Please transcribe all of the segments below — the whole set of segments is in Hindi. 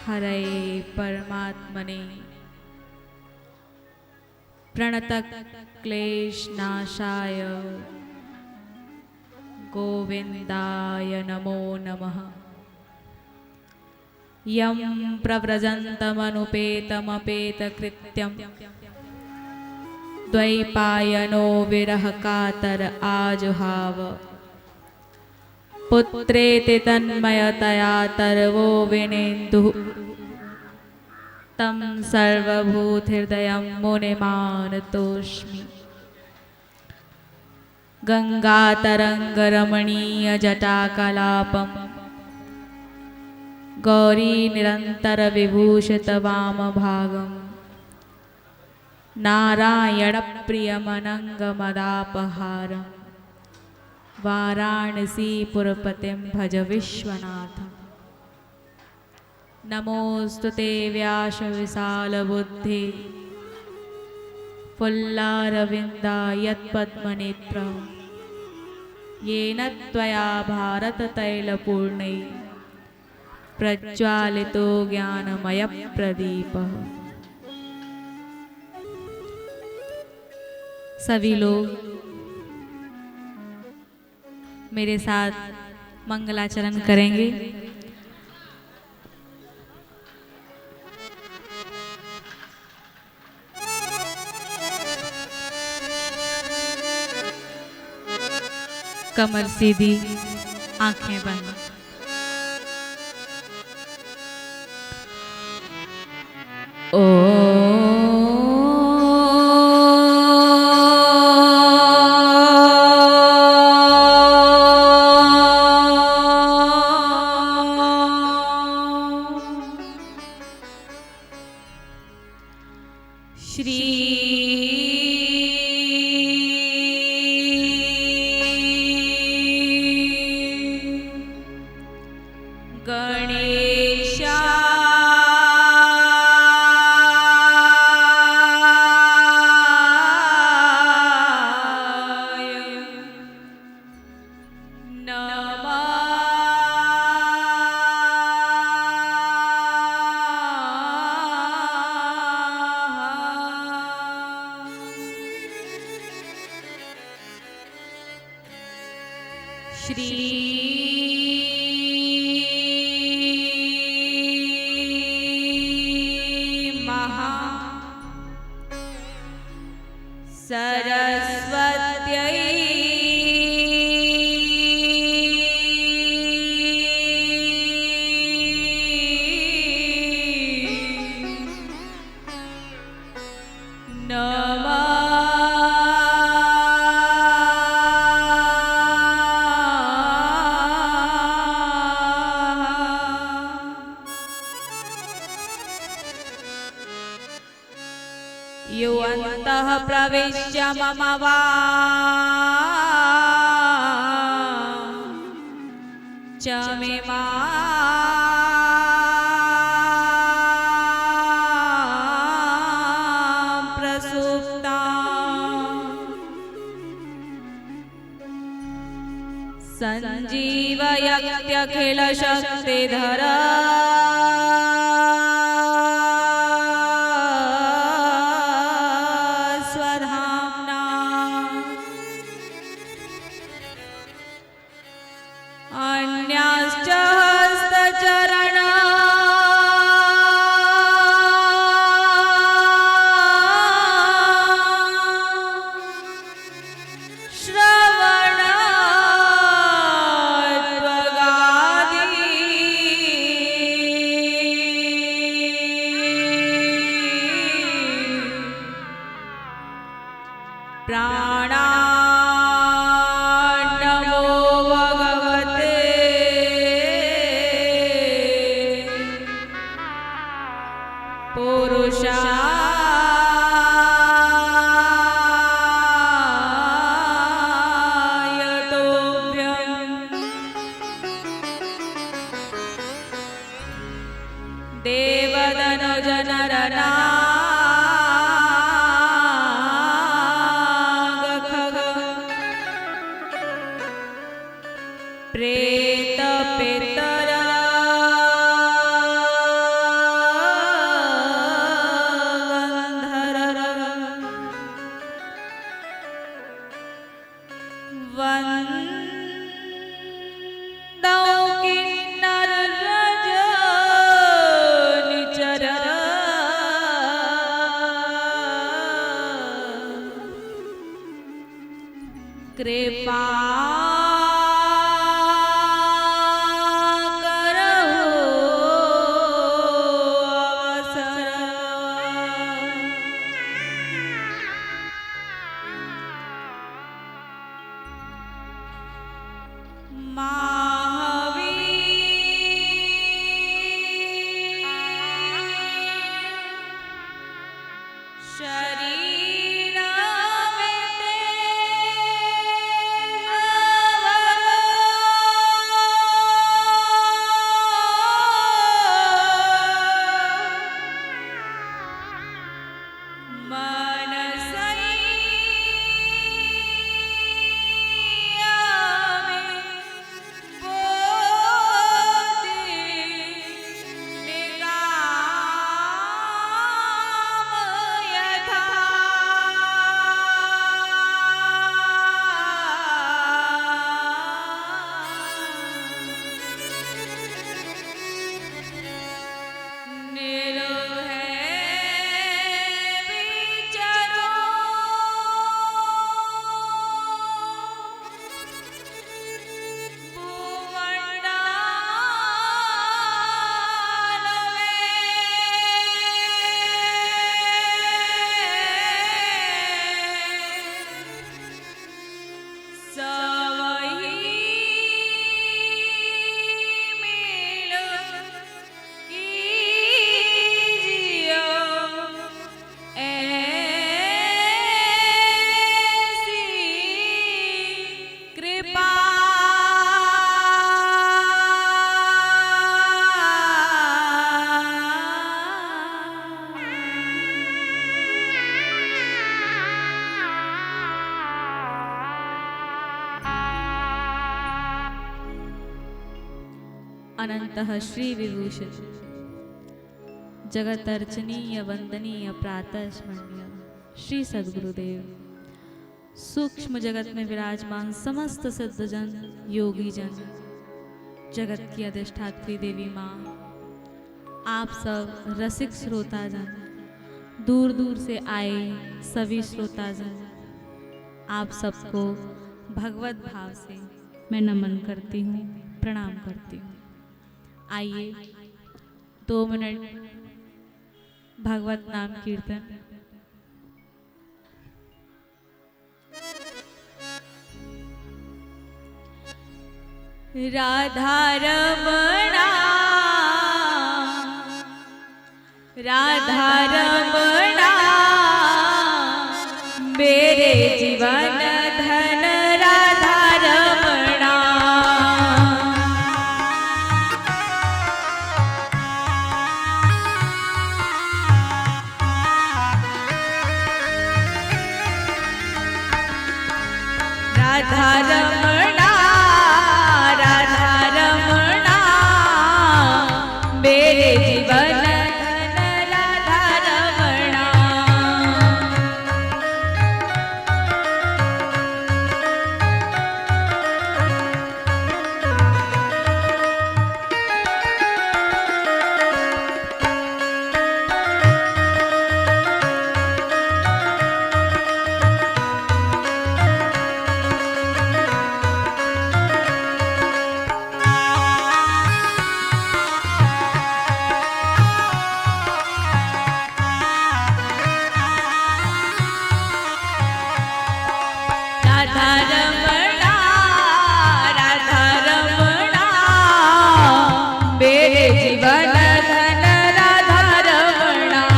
हरे परमात्मने प्रणतः क्लेशनाशाय गोविंदाय नमो नमः। यं प्रव्रजन्तमनुपेतमपेतकृत्यं द्वैपायनो विरह कातर आजुहाव। पुत्रेति तन्मयतया तर्वो विनेन्दुः तं सर्वभूतहृदयं मुनिमानतोऽस्मि। गंगातरंगरमणीयजटाकलापं गौरीनिरन्तरविभूषितवामभागं नारायणप्रियमनङ्गमदापहारं वाराणसीपुरपतिं भज विश्वनाथम्। नमोस्तुते व्यासविशालबुद्धे फुल्लारविन्दायत्पद्मनेत्र येन त्वया भारततैलपूर्णैः प्रज्वालितो ज्ञानमयप्रदीपः। सभी लोग मेरे साथ मंगलाचरण करेंगे। कमर सीधी, आंखें बंद। ओ श्री श्री महा सरस्वत्यै नमः। यो अन्तः प्रविश्य मम वाचमिमां प्रसुप्तां सञ्जीवयत्यखिलशक्तिधरा अन्याश्च हस्तचरणा श्रवणात्वगादि प्राणा पुरुषाय तुभ्यं देवदनुजनरनागखग प्रेतपितर कृपा करो अवसर शरीर अनंतः श्री विभूषण जगत अर्चनीय वंदनीय प्रातः स्मरणीय श्री सद्गुरुदेव सूक्ष्म जगत में विराजमान समस्त सिद्धजन योगी जन जगत की अधिष्ठात्री देवी माँ आप सब रसिक श्रोताजन दूर दूर से आए सभी श्रोताजन आप सबको भगवत भाव से मैं नमन करती हूँ प्रणाम करती हूँ। आइए 2 मिनट भगवत नाम कीर्तन। राधा रमणा राधा रमणा मेरे जीवन धन राधा रमणा राधा रमणा राधा रमणा मेरे जीवन धन राधा रमणा राधा रमणा राधा रमणा मेरे जीवन धन राधा रमणा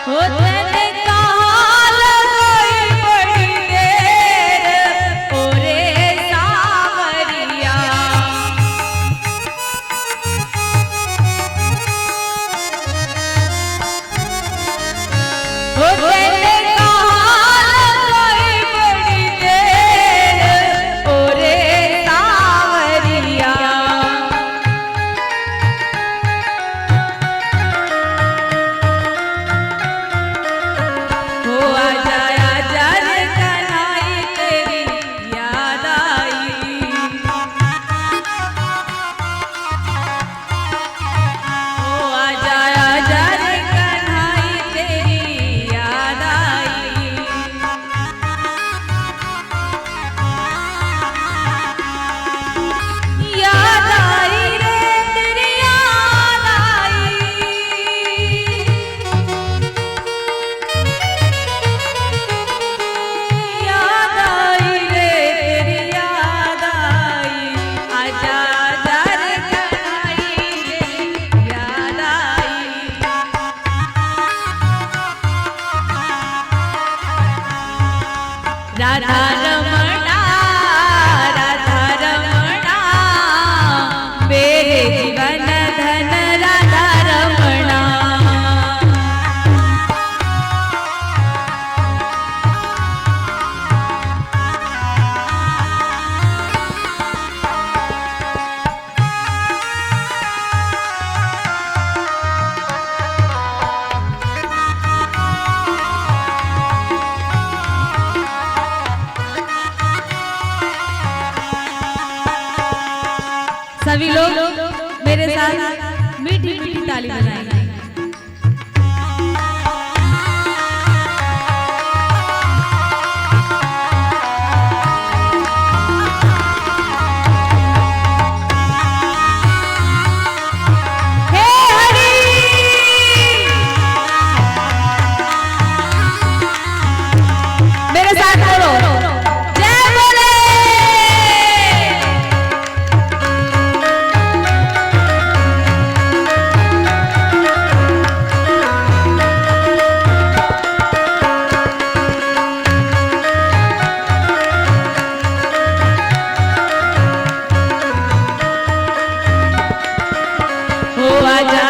हो तेने कहाँ लगाई बड़ी देर ओरे सावरिया हो तेने कहाँ लगाई बड़ी देर ओरे सावरिया हो आजा आजा रे कन्हई तेरी याद आई राधा रमणा राधा रमणा मेरे जीवन धन राधा रमणा। सभी लोग मेरे साथ मीठी मीठी ताली बजाएंगे। हे हरि मेरे साथ बोलो जय बोले। हो आजा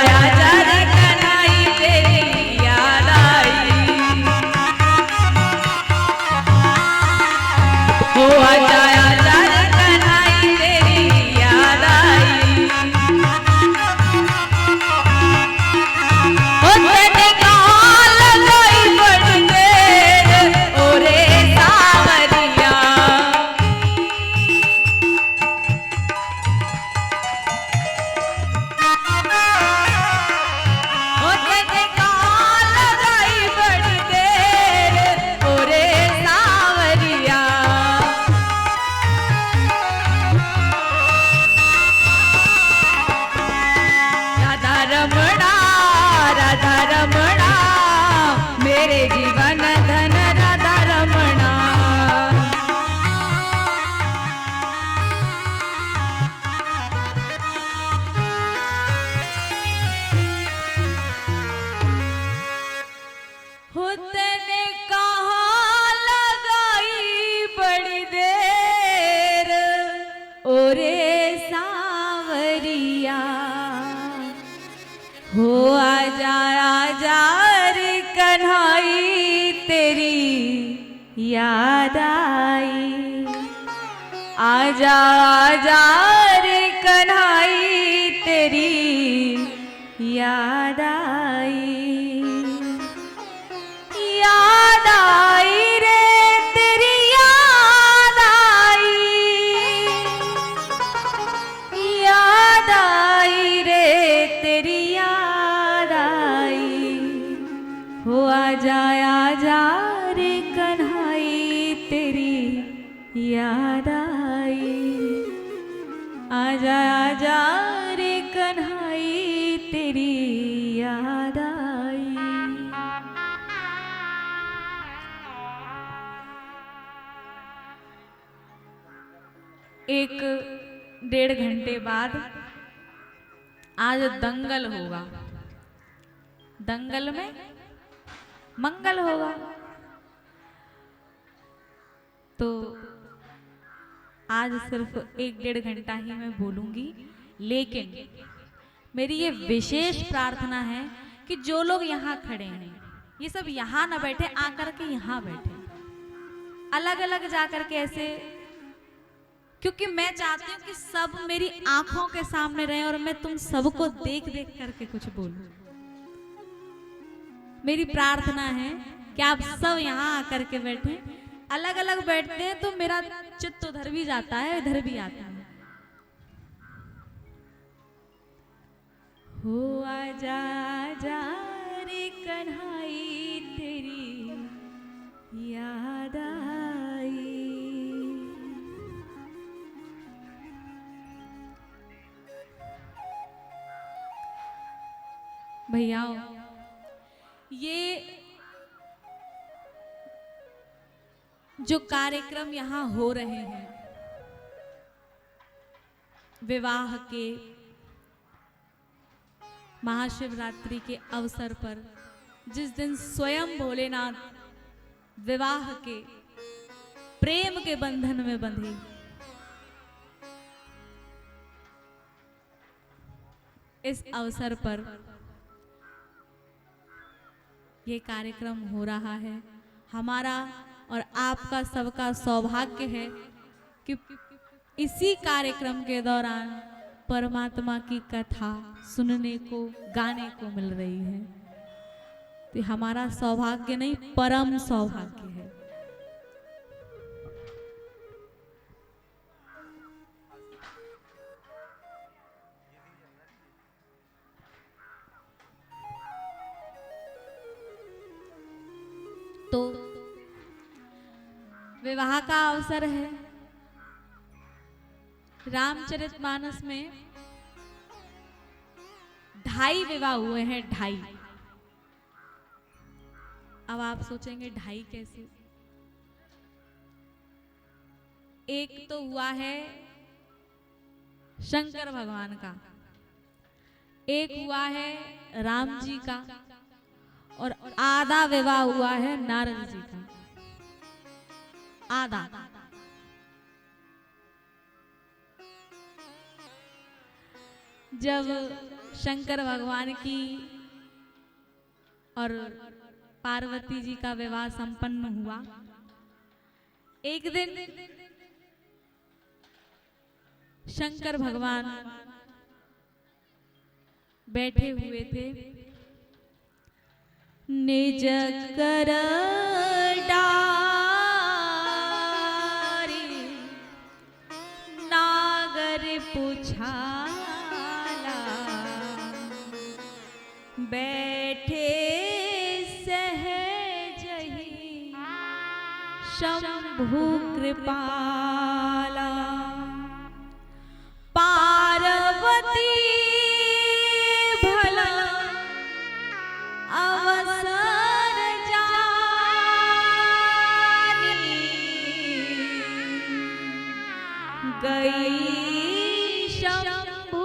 आजा रे कन्हई तेरी याद आई। आजा आजा रे कन्हई तेरी याद आई। याद आई रे तेरी याद आई। याद आई रे तेरी याद आई। हो आजा आजा रे कन्हई तेरी याद आई। आजा आजा रे कन्हई तेरी याद आई। एक 1.5 घंटे बाद आज दंगल होगा। दंगल में मंगल होगा। तो आज सिर्फ 1-1.5 घंटा ही मैं बोलूंगी, लेकिन मेरी ये विशेष प्रार्थना है कि जो लोग यहाँ खड़े हैं ये सब यहाँ ना बैठे, आकर के यहाँ बैठे, अलग अलग जाकर के ऐसे, क्योंकि मैं चाहती हूँ कि सब मेरी आंखों के सामने रहे और मैं तुम सबको देख देख करके कुछ बोलूं। मेरी प्रार्थना है कि आप सब यहाँ आकर के बैठे। अलग अलग बैठते हैं तो मेरा चित्त उधर भी जाता है इधर भी आता है। हो आजा आजा रे कन्हई तेरी याद आई। भैया ये जो कार्यक्रम यहाँ हो रहे हैं विवाह के महाशिवरात्रि के अवसर पर, जिस दिन स्वयं भोलेनाथ विवाह के प्रेम के बंधन में बंधे। इस अवसर पर ये कार्यक्रम हो रहा है। हमारा और आपका सबका सौभाग्य है कि इसी कार्यक्रम के दौरान परमात्मा की कथा सुनने को, गाने को मिल रही है। तो हमारा सौभाग्य नहीं, परम सौभाग्य है। तो विवाह का अवसर है। रामचरितमानस में 2.5 विवाह हुए हैं, 2.5। अब आप सोचेंगे 2.5 कैसे? एक तो हुआ है शंकर भगवान का, एक हुआ है राम जी का, और आधा विवाह हुआ है नारद जी का। आधा। जब शंकर भगवान की और पार्वती जी का विवाह संपन्न हुआ, एक दिन शंकर भगवान बैठे हुए थे। निज कर डारी नागर पुछाला, बैठे सहज ही शंभु कृपाला। पार्वती गई शंभु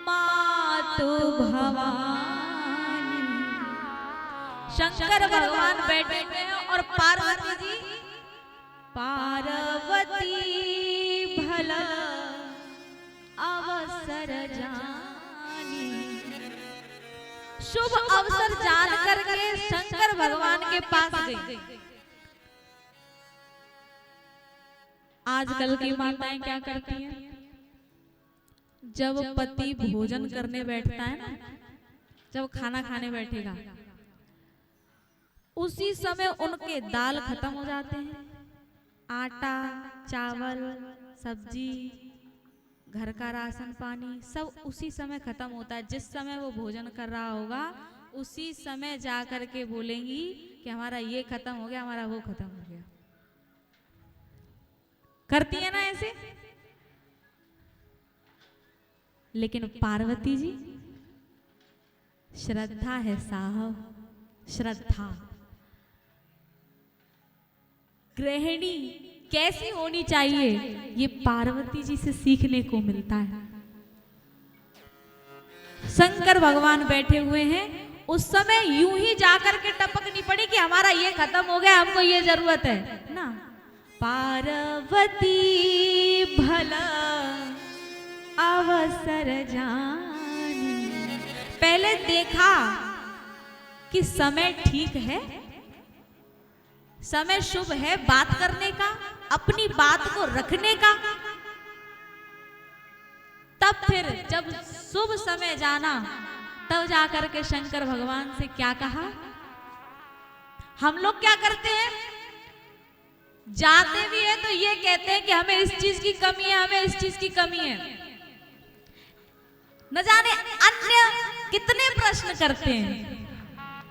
मातु भवानी। शंकर भगवान बैठे हैं और पार्वती जी, पार्वती भला अवसर जानी। शुभ अवसर जान करके शंकर भगवान के पास गई। आजकल की माताएं क्या करती हैं? जब पति भोजन करने बैठता है ना, जब खाना खाने बैठेगा, उसी समय उनके दाल खत्म हो जाते हैं, आटा, चावल, सब्जी, घर का राशन पानी सब उसी समय खत्म होता है। जिस समय वो भोजन कर रहा होगा उसी समय जा करके बोलेंगी कि हमारा ये खत्म हो गया, हमारा वो खत्म हो गया। करती है ना ऐसे? लेकिन पार्वती जी, श्रद्धा है साहब, श्रद्धा। गृहिणी कैसी होनी चाहिए, ये पार्वती जी से सीखने को मिलता है। शंकर भगवान बैठे हुए हैं, उस समय यूं ही जाकर के टपक नहीं पड़ी कि हमारा ये खत्म हो गया, हमको ये जरूरत है ना। पार्वती भला अवसर जानी। पहले देखा कि समय ठीक है, समय शुभ है बात करने का, अपनी बात को रखने का। तब फिर जब शुभ समय जाना, तब जाकर के शंकर भगवान से क्या कहा। हम लोग क्या करते हैं, जाते भी है तो ये कहते हैं कि हमें इस चीज की कमी है, हमें इस चीज की कमी है। न जाने अन्य कितने प्रश्न करते हैं,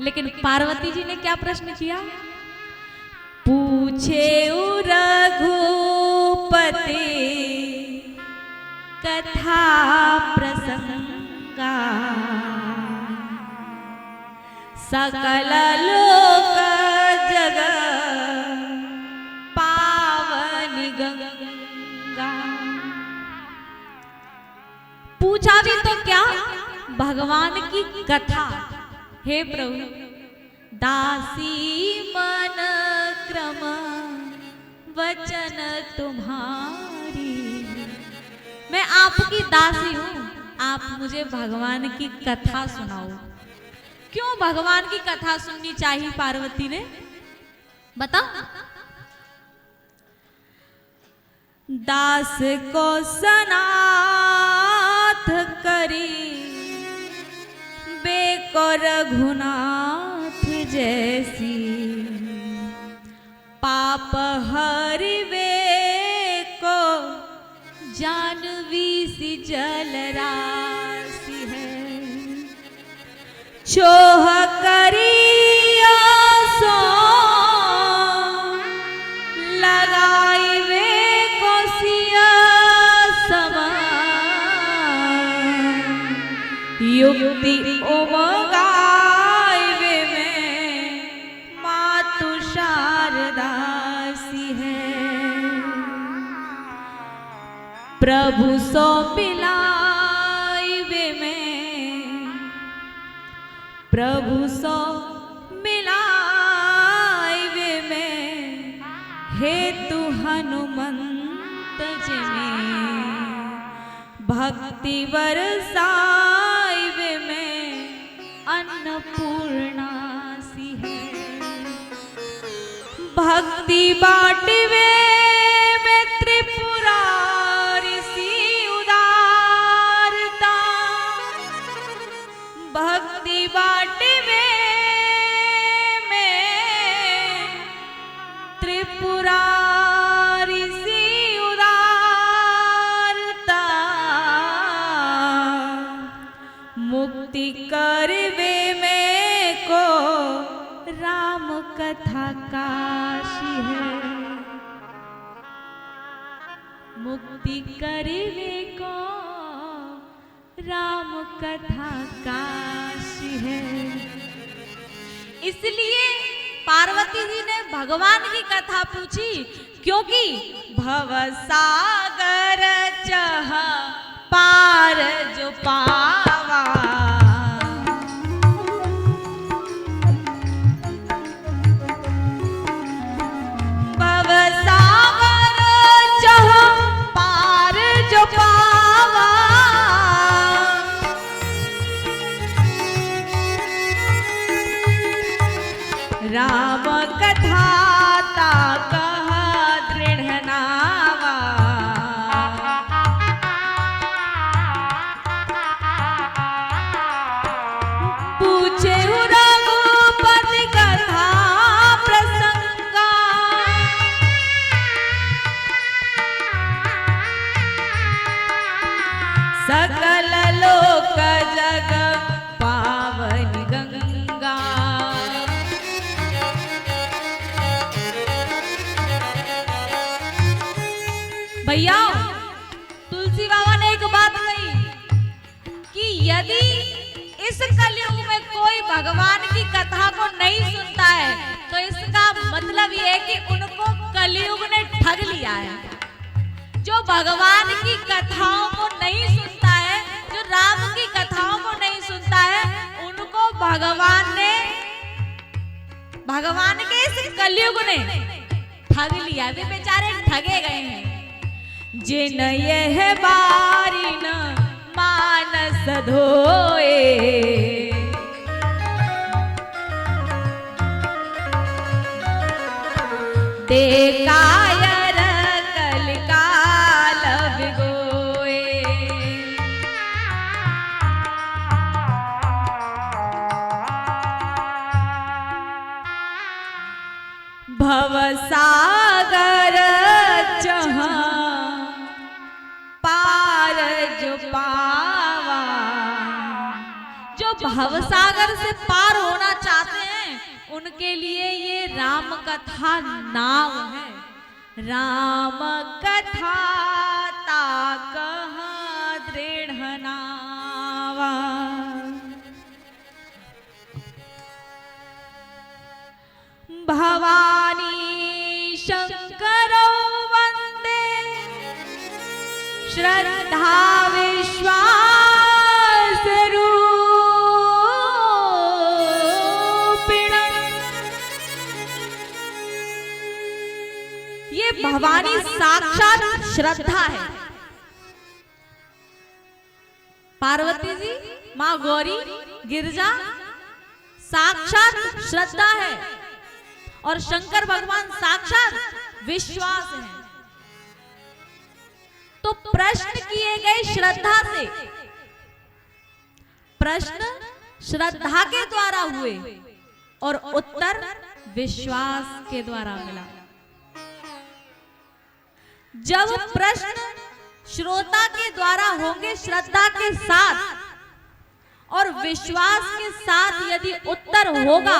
लेकिन पार्वती जी ने क्या प्रश्न किया। पूछे रघुपति कथा प्रसंगा, सकल लोक जगत पावनी गंगा। पूछा भी तो क्या, भगवान की कथा। हे प्रभु, दासी मन क्रम वचन तुम्हारी। मैं आपकी दासी हूँ, आप मुझे भगवान की कथा सुनाओ। क्यों भगवान की कथा सुननी चाहिए पार्वती ने, बताओ। दास को सनाथ करी बेको रघुनाथ जैसी, पाप हरिवे को जानवी सी जल राशि है। छोह करिया सो लगाई वे कोसिया समान, युक्ति उमगाई वे में मातु शारदासी है। प्रभु सो मिलाई वे में, प्रभु सो मिलाई वे में, हेतु हनुमंत जी में भक्ति बरसाई वे में अन्नपूर्णा सी है। भक्ति बाटिवे में त्रिपुरारी सी उदारता, भक्ति बाटिवे में त्रिपुरारी सी उदारता, मुक्ति करवे में को राम कथा काशी है। मुक्ति करवे को राम कथा काशी है। इसलिए पार्वती जी ने भगवान की कथा पूछी, क्योंकि भवसागर चह पार जो पावा, भवसागर चह पार जो पावा, राम कथा ता कह दृढ़ नावा। पूछे रघुपति कथा प्रसंगा, सकल लोक जग पावन गंगा। भैया तुलसी बाबा ने एक बात कही कि यदि इस कलयुग में कोई भगवान की कथा को नहीं सुनता है तो इसका मतलब ये है कि उनको कलयुग ने ठग लिया है। जो भगवान की कथाओं को नहीं सुनता है, जो राम की कथाओं को नहीं सुनता है, उनको भगवान के इस कलयुग ने ठग लिया। वे बेचारे ठगे गए हैं। जिन यह बारी न मानस धोए, देकायर कलिकाल विगोए। भवसागर चह पार जो पावा, जो भवसागर से पार होना चाहते हैं उनके लिए ये राम कथा नाव है। राम कथा ता कह दृढ़ नावा। भवानी शंकरो वंदे श्रद्धा विश्वास रूपिणम्। भवानी साक्षात श्रद्धा है। पार्वती जी, माँ गौरी, गिरजा साक्षात श्रद्धा है और शंकर भगवान साक्षात विश्वास है। तो प्रश्न किए गए श्रद्धा से, प्रश्न श्रद्धा के द्वारा हुए और उत्तर विश्वास के द्वारा मिला। जब प्रश्न श्रोता के द्वारा होंगे श्रद्धा के साथ और विश्वास के साथ यदि उत्तर होगा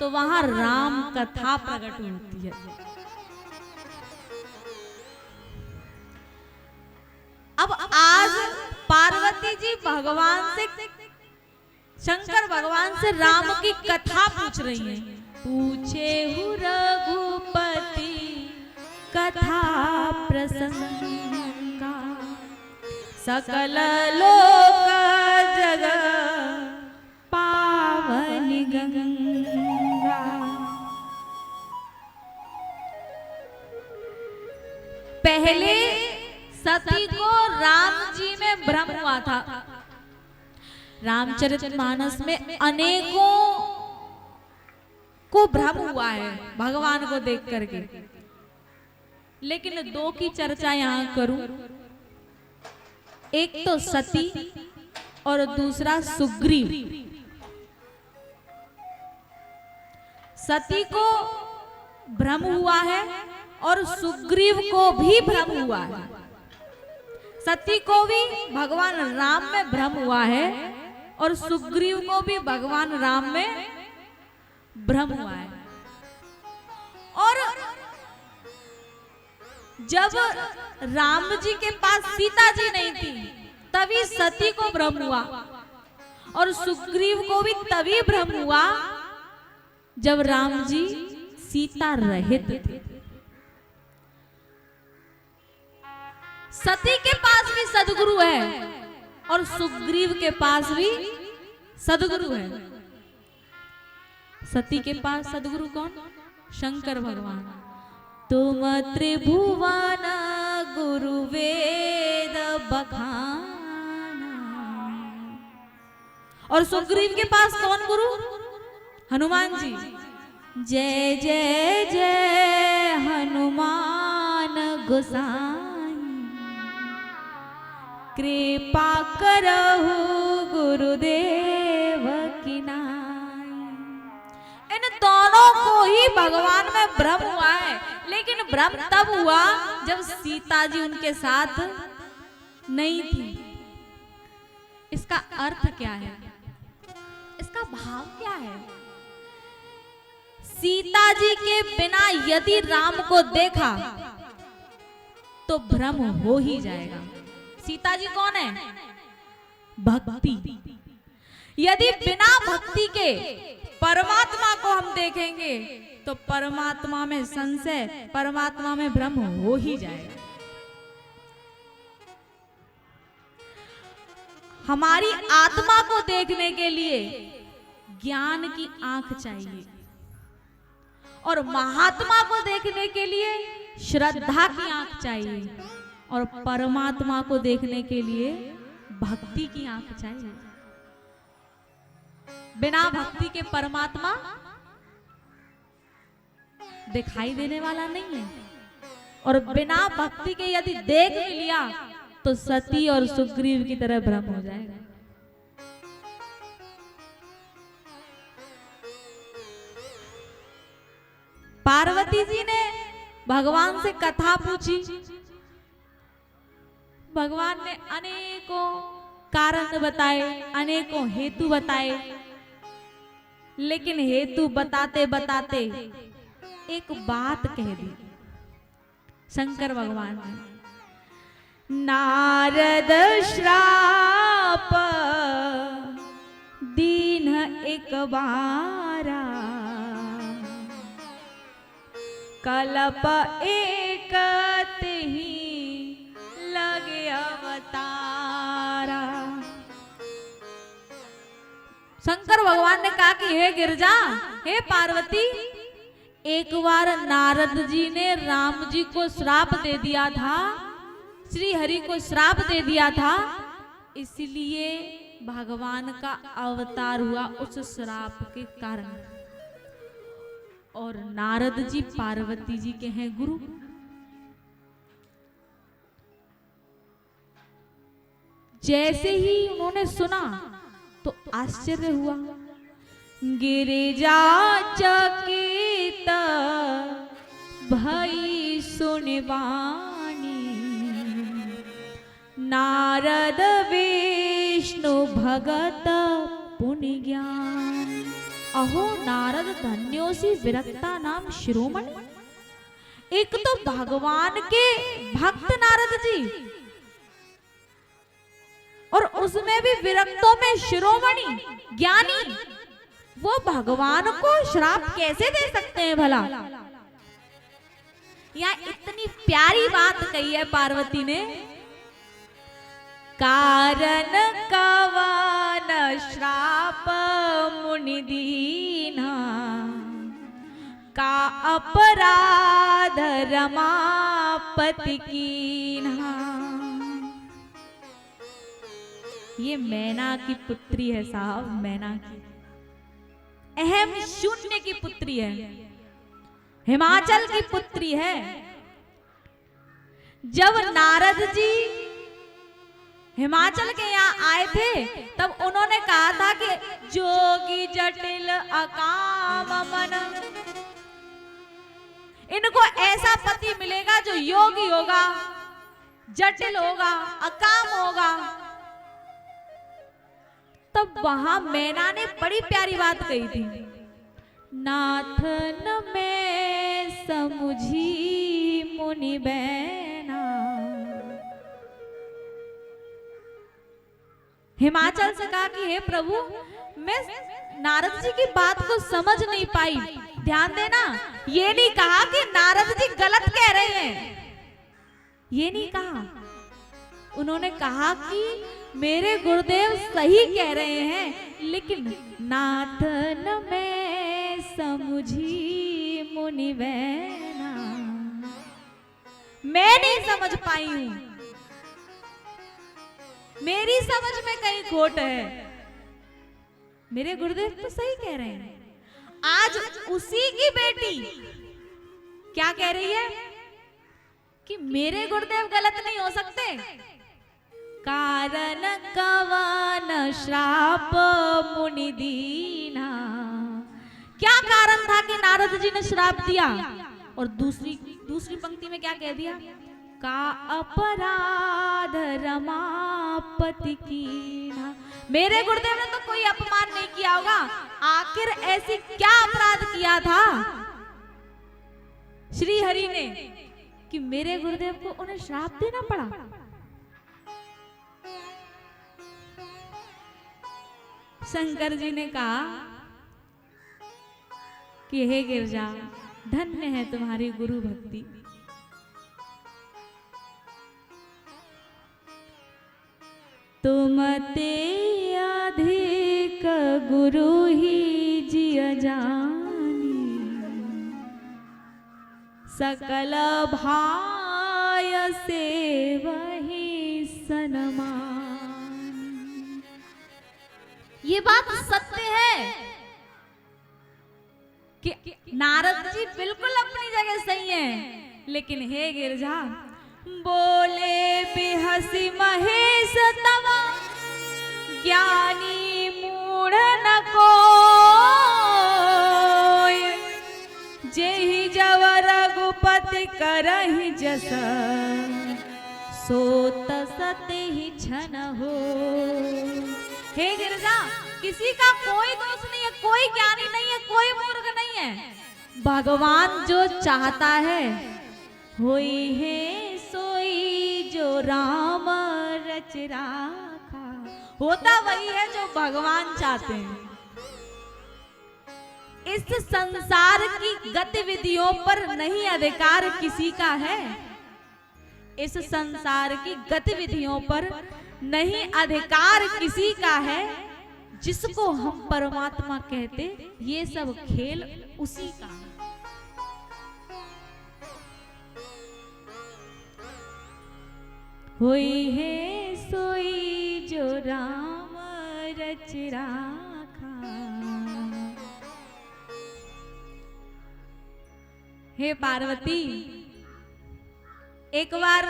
तो वहां राम कथा प्रकट होती है। अब आज पार्वती जी भगवान से, शंकर भगवान से राम की कथा पूछ रही हैं। पूछे हूँ रघुपति कथा प्रसंगा, सकल लोक जग पावन गंगा। पहले सती को राम जी में भ्रम हुआ था। रामचरितमानस में अनेकों को भ्रम हुआ है भगवान को देख करके, लेकिन दो की चर्चा यहां करूं। एक तो सती और दूसरा सुग्रीव। सती को भ्रम हुआ है और सुग्रीव को भी भ्रम हुआ है। सती को भी भगवान राम में भ्रम हुआ है और सुग्रीव को भी भगवान राम में भ्रम हुआ है। और जब राम जी के पास सीता जी नहीं थी तभी सती को भ्रम हुआ और सुग्रीव को भी तभी भ्रम हुआ जब राम जी सीता रहित थे। सती के पास भी सदगुरु है और सुग्रीव के पास भी सदगुरु है। सती के पास सदगुरु कौन? शंकर भगवान। तुम त्रिभुवन गुरु वेद बखाना। और सुग्रीव के पास कौन गुरु? हनुमान जी। जय जय जय हनुमान गोसाई, कृपा करहु गुरुदेव की नाई। इन दोनों को ही भगवान में भ्रम हुआ है, लेकिन भ्रम तब हुआ जब सीता जी उनके साथ नहीं थी। इसका अर्थ क्या है? इसका भाव क्या है? सीता जी के बिना यदि राम को देखा तो भ्रम हो ही जाएगा। सीता जी कौन है? भक्ति। यदि बिना भक्ति के परमात्मा को हम देखेंगे तो परमात्मा में संशय, परमात्मा में भ्रम हो ही जाएगा। हमारी आत्मा को देखने के लिए ज्ञान की आंख चाहिए और महात्मा को देखने के लिए श्रद्धा की आंख चाहिए और परमात्मा को देखने के लिए भक्ति की आंख चाहिए। बिना भक्ति के परमात्मा दिखाई देने वाला नहीं है और बिना भक्ति के यदि देख लिया तो सती और सुग्रीव की तरह भ्रम हो जाएगा। पार्वती जी ने भगवान से कथा पूछी। भगवान ने अनेकों कारण बताए, अनेकों हेतु बताए, लेकिन हेतु बताते बताते एक बात कह दी शंकर भगवान ने। नारद श्राप दीन एक बारा, कल्प एक ही लगे अवतारा। शंकर भगवान ने कहा कि हे गिरजा, हे पार्वती, एक बार नारद जी ने राम जी को श्राप दे दिया था, श्री हरि को श्राप दे दिया था, इसलिए भगवान का अवतार हुआ उस श्राप के कारण। और नारद जी पार्वती जी के हैं गुरु। जैसे ही उन्होंने सुना तो आश्चर्य हुआ। गिरिजा चकित भई सुनवाणी, नारद विष्णु भगत पुण्य ज्ञान। अहो नारद धन्योसी विरक्ता नाम शिरोमणि। एक तो भगवान के भक्त नारद जी, और उसमें भी विरक्तों में शिरोमणि ज्ञानी, वो भगवान को श्राप कैसे दे सकते हैं भला। यहाँ इतनी प्यारी बात कही है पार्वती ने, कारण कवन श्राप मुनि दीना, का अपराध रमापति कीन्हा। ये मैना की पुत्री है साहब, मैना की, अहम शून्य की पुत्री है, हिमाचल की पुत्री है। जब नारद जी हिमाचल के यहाँ आए थे तब उन्होंने कहा था कि जोगी जटिल अकाम मन, इनको ऐसा पति मिलेगा जो योगी होगा, जटिल होगा, अकाम होगा। तब वहां मैना ने बड़ी प्यारी बात कही थी, नाथ न मैं समुझी मुनि बैना। हिमाचल से कहा कि हे प्रभु, मैं नारद जी की बात को समझ नहीं पाई। ध्यान देना, ये नहीं कहा कि नारद जी गलत कह रहे हैं, ये नहीं कहा। उन्होंने कहा कि मेरे गुरुदेव सही कह रहे हैं, लेकिन नाथ न मैं समुझी मुनि बैना, मैं नहीं समझ पाई हूं, मेरी समझ में कहीं खोट है। मेरे गुरुदेव तो सही कह रहे हैं। आज उसी की बेटी क्या कह रही है कि मेरे गुरुदेव गलत नहीं हो सकते। कारण कवन श्राप मुनि दीना, क्या कारण था कि नारद जी ने श्राप दिया। और दूसरी पंक्ति में क्या कह दिया, का अपराध रमापति कीन्हा। मेरे गुरुदेव ने तो कोई अपमान नहीं किया होगा, आखिर ऐसी क्या अपराध किया था श्री हरि ने कि मेरे गुरुदेव को उन्हें श्राप देना पड़ा। शंकर जी ने कहा कि हे गिरजा, धन्य है तुम्हारी गुरु भक्ति। तुम ते अधिक गुरु ही जिय जानी, सकल भाय से वही सनमान। ये बात सत्य है कि नारद जी बिल्कुल अपनी जगह सही हैं, लेकिन हे गिरजा, बोले बिहसी महेश तवा, ज्ञानी मूढ़ न कोय, जेहि जव रघुपति करहि जस, सोत सते ही छन हो। हे गिरजा, किसी का कोई दोष नहीं है, कोई ज्ञानी नहीं है, कोई मूर्ख नहीं है। भगवान जो चाहता है होई है सोई, जो राम रच राखा। होता वही है जो भगवान चाहते हैं। इस संसार की गतिविधियों पर नहीं अधिकार किसी का है, इस संसार की गतिविधियों पर नहीं अधिकार किसी का है। जिसको हम परमात्मा कहते, ये सब खेल उसी का है। होई है सोई जो राम रच राखा। हे पार्वती, एक बार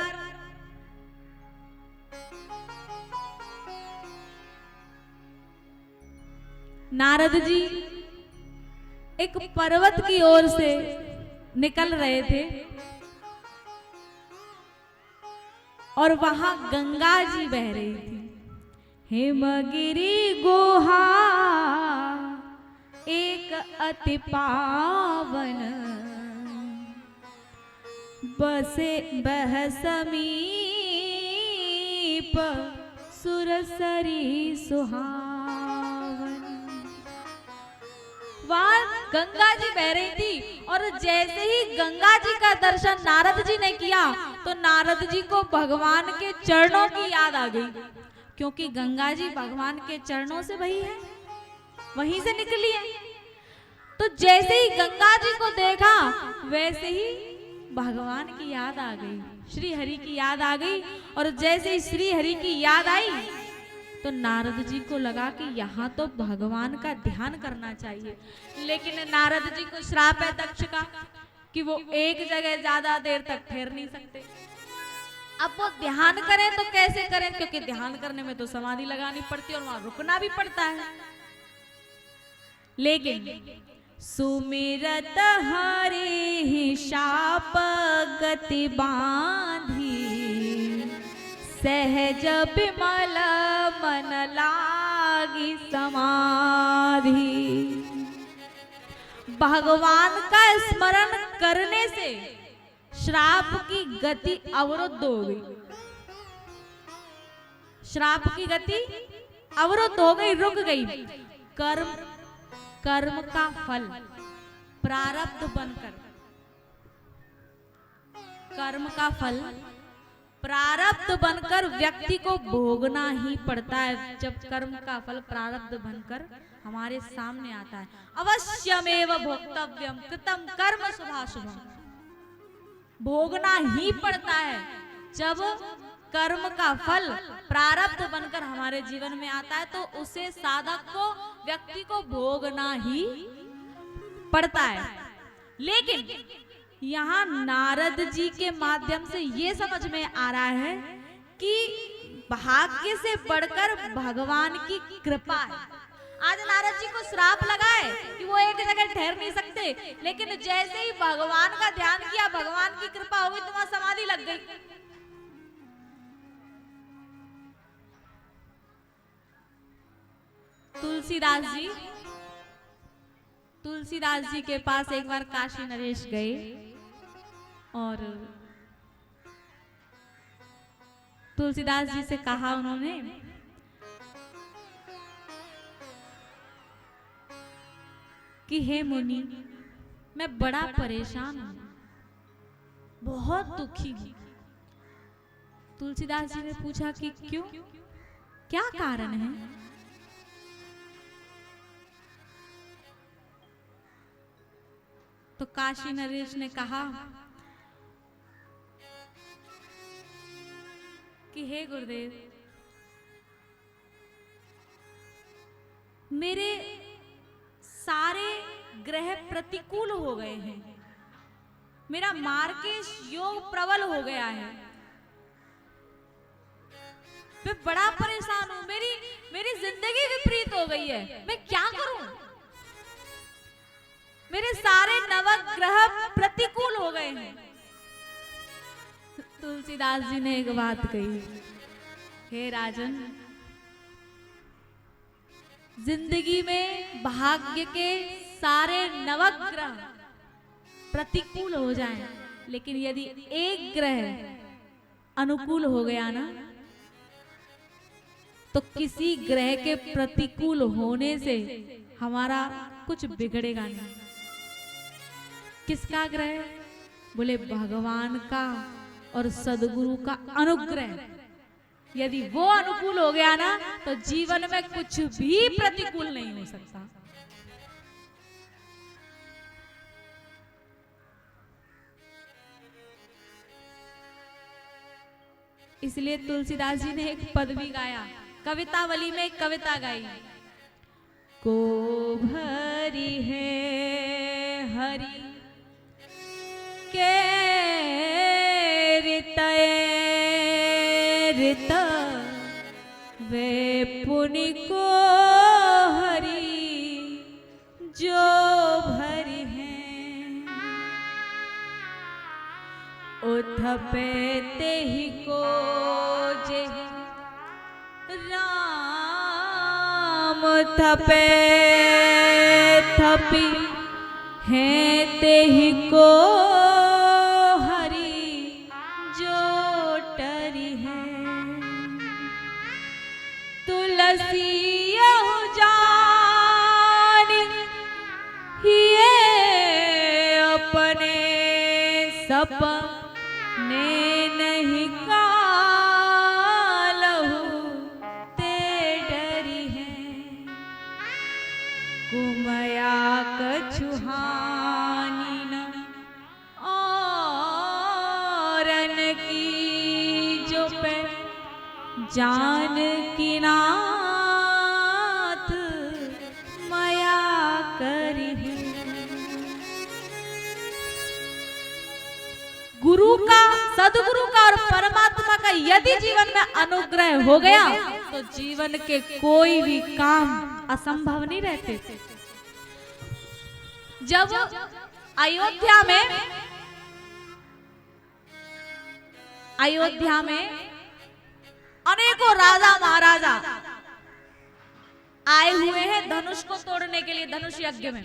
नारद जी एक पर्वत की ओर से निकल रहे थे और वहां गंगा जी बह रही थी। हेमगिरी गुहा एक अति पावन, बसे बह समीप सुरसरी सुहावन। वहां गंगा जी बह रही थी और जैसे ही गंगा जी का दर्शन नारद जी ने किया तो नारद जी को भगवान के चरणों की याद आ गई, क्योंकि गंगा जी भगवान के चरणों से वही है, वहीं से निकली है। तो जैसे ही गंगा जी को देखा वैसे ही भगवान की याद आ गई, श्री हरि की याद आ गई। और जैसे ही श्री हरि की याद आई तो नारद जी को लगा कि यहाँ तो भगवान का ध्यान करना चाहिए, लेकिन नारद जी को श्राप है दक्ष का कि वो एक जगह ज्यादा देर तक ठहर नहीं सकते। अब वो ध्यान करें तो कैसे करें, क्योंकि ध्यान करने में तो समाधि लगानी पड़ती है और वहां रुकना भी पड़ता है। लेकिन सुमिरत हरि शाप गति बांधी, सहज बिमल मन लागी समाधि। भगवान का स्मरण करने से श्राप की गति अवरुद्ध हो गई, श्राप की गति अवरुद्ध हो गई, रुक गई। कर्म का फल प्रारब्ध बनकर, कर्म का फल प्रारब्ध बनकर व्यक्ति को भोगना ही पड़ता है। जब कर्म का फल प्रारब्ध बनकर हमारे सामने आता है, अवश्यमेव भोक्तव्यम कृतम कर्म शुभाशुभम, भोगना ही पड़ता है। जब कर्म का फल प्रारब्ध बनकर हमारे जीवन में आता है तो उसे साधक को, व्यक्ति को भोगना ही पड़ता है। लेकिन यहाँ नारद जी के माध्यम से ये समझ में आ रहा है कि भाग्य से बढ़कर भगवान की कृपा है। आज नारद जी को श्राप लगा है कि वो एक जगह ठहर नहीं सकते, लेकिन जैसे ही भगवान का ध्यान किया, भगवान की कृपा हो गई, तो वहां समाधि लग गई। तुलसीदास जी के पास एक बार काशी नरेश गए और तुलसीदास जी से कहा उन्होंने कि हे मुनि, मैं बड़ा परेशान हूं, बहुत दुखी हूं। तुलसीदास जी ने पूछा कि क्यों, क्या कारण है? तो काशी नरेश ने कहा कि हे गुरुदेव, मेरे सारे ग्रह प्रतिकूल हो गए हैं, मेरा मार्केश योग प्रबल हो गया है, मैं बड़ा परेशान हूं, मेरी जिंदगी विपरीत हो गई है, मैं क्या करूं? मेरे सारे नवग्रह प्रतिकूल हो गए हैं। तुलसीदास जी ने एक बात कही, हे राजन, जिंदगी में भाग्य के सारे नवग्रह प्रतिकूल हो जाएं, लेकिन यदि एक ग्रह अनुकूल हो गया ना, तो किसी ग्रह के प्रतिकूल होने से हमारा कुछ बिगड़ेगा नहीं। किसका ग्रह? बोले भगवान का और सदगुरु का अनुग्रह। यदि वो अनुकूल हो गया ना, तो जीवन में कुछ भी प्रतिकूल नहीं हो सकता। इसलिए तुलसीदास जी ने एक पद भी गाया, कवितावली में एक कविता गाई, को भरी है हरि के ऋतये ऋत वे पुनि को हरि जो भरी हैं, उथपे ते ही को जे राम थपे थपी हैं ते ही को हरि जो टरी है, तुलसी यहु जानी ये अपने सपने नहीं कालहु ते डरी है, कुमया कछुहानी न औरन की जो पे जान की नाथ माया करी है। गुरु का, सदगुरु का और परमात्मा का यदि जीवन में अनुग्रह हो गया तो जीवन के कोई भी काम असंभव नहीं रहते। जब अयोध्या में अनेकों राजा महाराजा आए हुए हैं धनुष को तोड़ने के लिए, धनुष यज्ञ में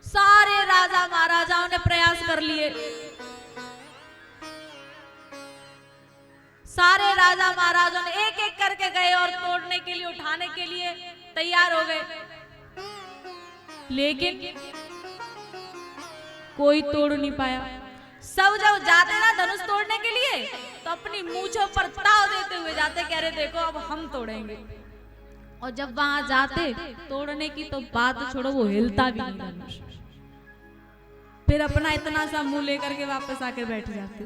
सारे राजा महाराजाओं ने प्रयास कर लिए, सारे राजा महाराजाओं ने एक एक करके गए और तोड़ने के लिए, उठाने के लिए तैयार हो गए, लेकिन कोई तोड़ नहीं पाया। सब जब जाते ना धनुष तोड़ने के लिए तो अपनी मूंछों पर ताव देते हुए जाते, कह रहे देखो अब हम तोड़ेंगे, और जब वहां जाते तोड़ने की तो बात छोड़ो, वो हिलता भी नहीं धनुष, फिर अपना इतना सा मुंह लेकर के वापस आकर बैठ जाते।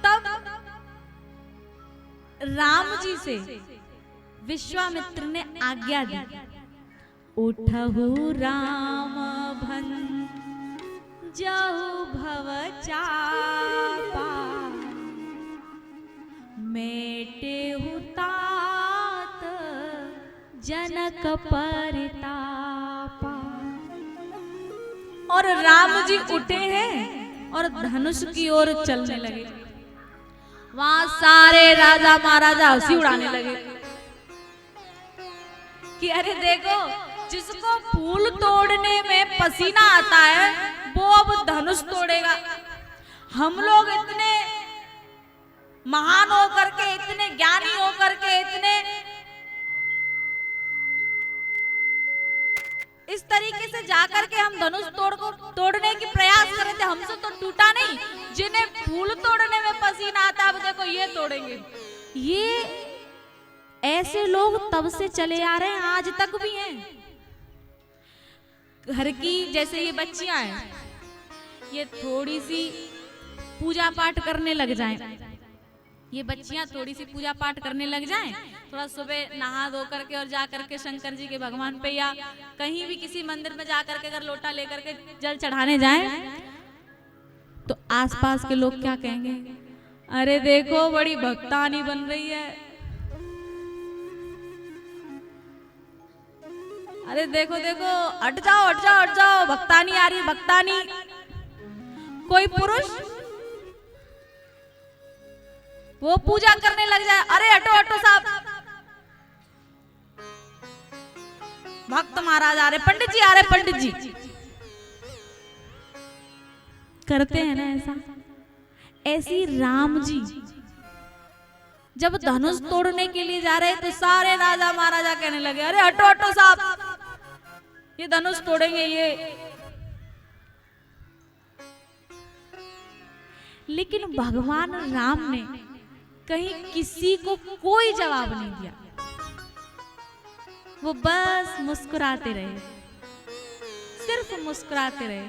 तब राम जी से विश्वामित्र ने आज्ञा दी, उठहु राम भन जाहु भव चापा, मेटेहु तात जनक परितापा। और राम जी उठे हैं और धनुष की ओर चलने लगे। वहां सारे राजा महाराजा हंसी उड़ाने लगे कि अरे देखो, जिसको फूल तोड़ने में पसीना आता है वो अब धनुष तोड़ेगा। हम लोग इतने महान होकर के, इतने ज्ञानी होकर के, इतने इस तरीके से जाकर के हम धनुष तोड़ने की प्रयास कर रहे थे, हमसे तो टूटा नहीं। जिन्हें फूल तोड़ने में पसीना आता है, अब देखो ये तोड़ेंगे। ये ऐसे लोग तब से चले आ रहे हैं, आज तक भी हैं। घर की जैसे ये बच्चियां हैं, ये थोड़ी सी पूजा पाठ करने लग जाएं, ये बच्चियां थोड़ी सी पूजा पाठ करने लग जाएं, थोड़ा सुबह नहा धो करके और जा करके शंकर जी के भगवान पे या कहीं भी किसी मंदिर में जा करके अगर लोटा लेकर के जल चढ़ाने जाएं, तो आसपास के लोग क्या कहेंगे, अरे देखो बड़ी भक्तानी बन रही है, अरे देखो देखो, हट जाओ हट जाओ हट जाओ, भक्तानी आ रही है भक्तानी। कोई पुरुष वो पूजा करने लग जाए, अरे हटो हटो साहब, भक्त महाराज आ रहे, पंडित जी आ रहे, पंडित जी। करते हैं ना ऐसा। ऐसी राम जी जब धनुष तोड़ने के लिए जा रहे तो सारे राजा महाराजा कहने लगे, अरे हटो हटो साहब, ये धनुष तोड़ेंगे ये। लेकिन भगवान राम ने कहीं किसी को कोई जवाब नहीं दिया, वो बस मुस्कुराते रहे, सिर्फ मुस्कुराते रहे।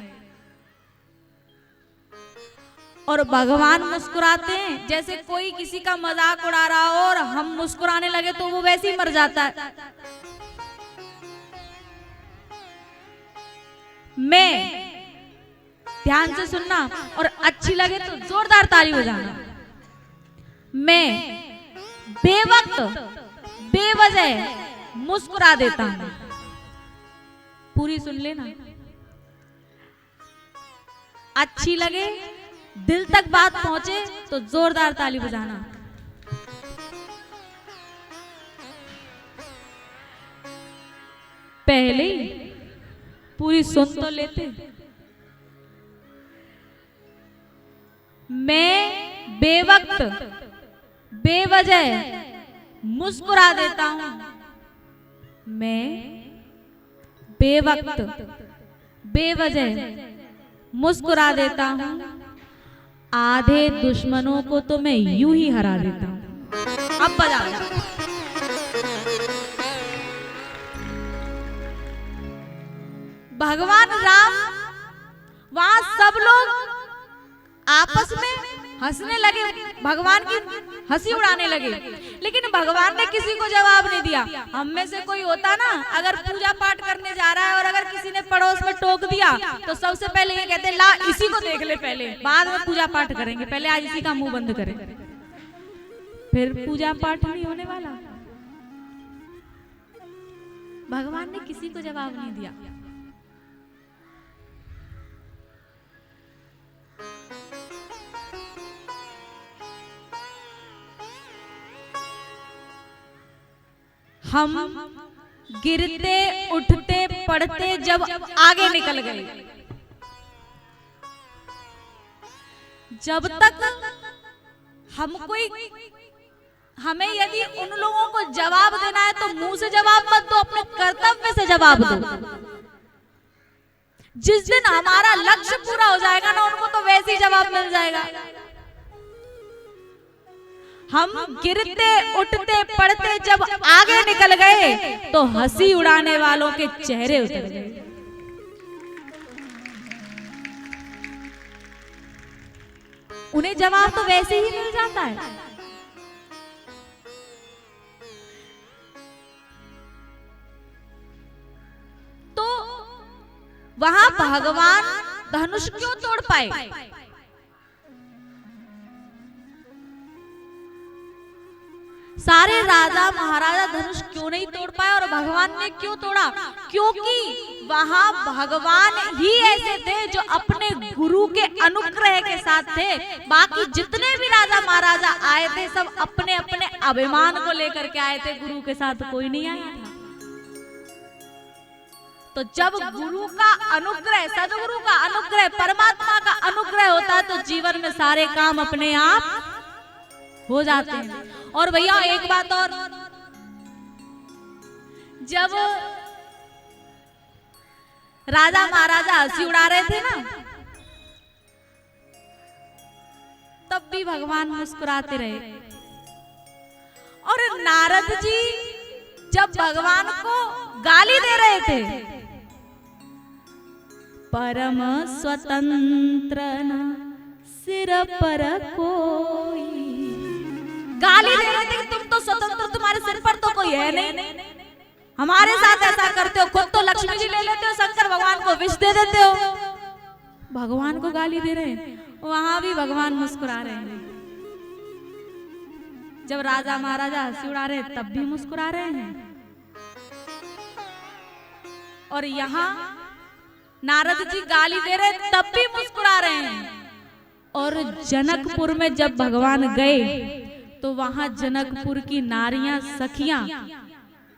और भगवान मुस्कुराते हैं। जैसे कोई किसी का मजाक उड़ा रहा हो और हम मुस्कुराने लगे तो वो वैसे ही मर जाता है। मैं, ध्यान से सुनना और अच्छी लगे तो जोरदार ताली बजाना। मैं बेवक्त बेवजह मुस्कुरा देता हूं। पूरी सुन लेना। अच्छी लगे, दिल तक बात पहुंचे तो जोरदार ताली बजाना। पहले ही पूरी सुन तो लेते। मैं बेवक्त बेवजह मुस्कुरा देता हूं। मैं बेवक्त बेवजह मुस्कुरा देता हूं। आधे दुश्मनों को तो मैं यूं ही हरा देता हूं। अब बजा। भगवान राम वहां सब लोग आपस में हंसने लगे, भगवान की हंसी उड़ाने लगे, लेकिन भगवान ने किसी को जवाब नहीं दिया। हम में से कोई होता ना, अगर पूजा पाठ करने जा रहा है और अगर किसी ने पड़ोस में टोक दिया तो सबसे पहले ये कहते ला इसी को देख ले, पहले बाद में पूजा पाठ करेंगे, पहले आज इसी का मुंह बंद करें, फिर पूजा पाठ नहीं होने वाला। भगवान ने किसी को जवाब नहीं दिया। हम गिरते उठते पड़ते जब आगे निकल गए, जब तक हमें यदि उन लोगों को जवाब देना है तो मुंह से जवाब मत दो, अपने कर्तव्य से जवाब दो। जिस दिन हमारा लक्ष्य पूरा हो जाएगा ना, उनको तो वैसे ही जवाब मिल जाएगा। हम गिरते उठते पड़ते जब आगे निकल गए तो हंसी उड़ाने वालों के चेहरे उतर गए। उन्हें जवाब तो वैसे ही मिल जाता है। तो वहां भगवान धनुष क्यों तोड़ पाए? सारे राजा महाराजा धनुष क्यों नहीं तोड़ पाए और भगवान ने क्यों तोड़ा? क्योंकि वहां भगवान ही ऐसे थे जो अपने गुरु के अनुग्रह के साथ थे। बाकी जितने भी राजा महाराजा आए थे सब अपने अपने अभिमान को लेकर के आए थे, गुरु के साथ कोई नहीं आया था। तो जब गुरु का अनुग्रह, सदगुरु का अनुग्रह, परमात्मा का अनुग्रह होता है तो जीवन में सारे काम अपने आप हो जाते हैं। और भैया एक बात और, जब राजा महाराजा हंसी उड़ा रहे थे ना, तब भी भगवान मुस्कुराते रहे। और नारद जी जब भगवान को गाली दे रहे थे, परम स्वतंत्र न सिर पर कोई, गाली दे रहे थे कि तुम तो स्वतंत्र, तुम्हारे सिर पर तो कोई है नहीं, हमारे साथ ऐसा करते हो, खुद तो लक्ष्मी जी ले लेते हो, शंकर भगवान को विष दे देते हो, भगवान को गाली दे रहे हैं। वहां भी भगवान मुस्कुरा रहे हैं। जब राजा महाराजा हंसी उड़ा रहे तब भी मुस्कुरा रहे हैं। और यहाँ नारद जी गाली दे रहे तब भी मुस्कुरा रहे हैं। और जनकपुर में जब भगवान गए तो वहां जनकपुर की नारियां, सखियां,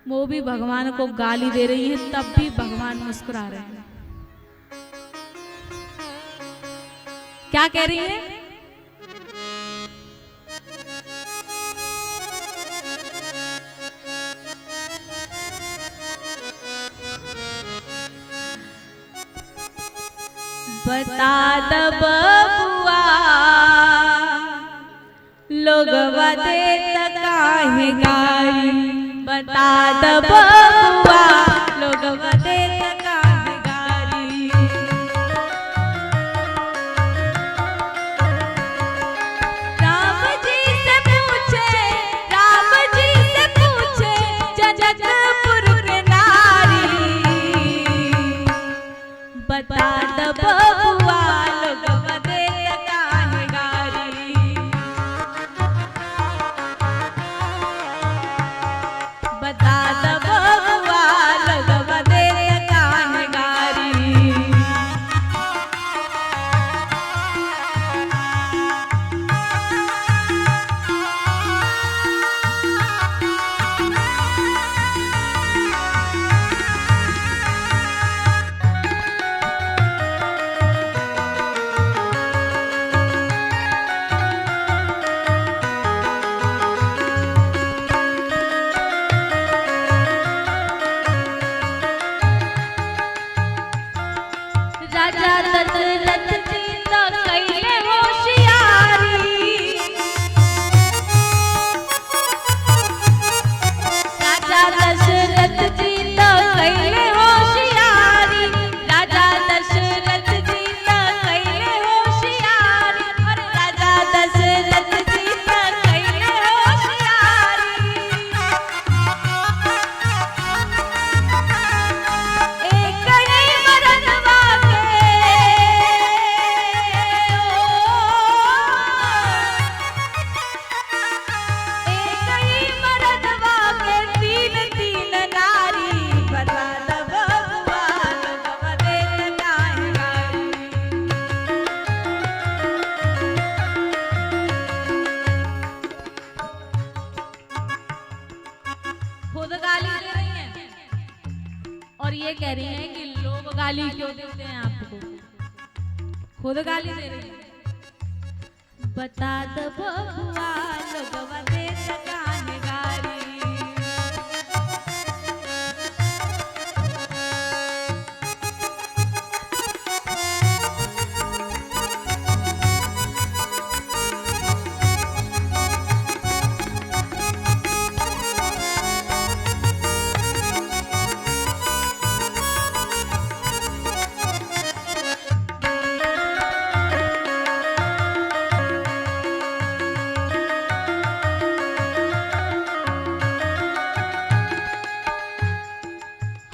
वो भी भगवान को गाली दे रही है, तब भी भगवान मुस्कुरा रहे हैं। क्या कह रही है? बता द बबुआ लोगवा देत काहे गारी, बता द बबुआ लोगवा देत काहे गारी। खुद गाली दे रही हैं और ये कह रही हैं कि लोग गाली क्यों देते हैं आपको। खुद गाली दे रही हैं। बता दो बबुआ लोगवा देत काहे गारी।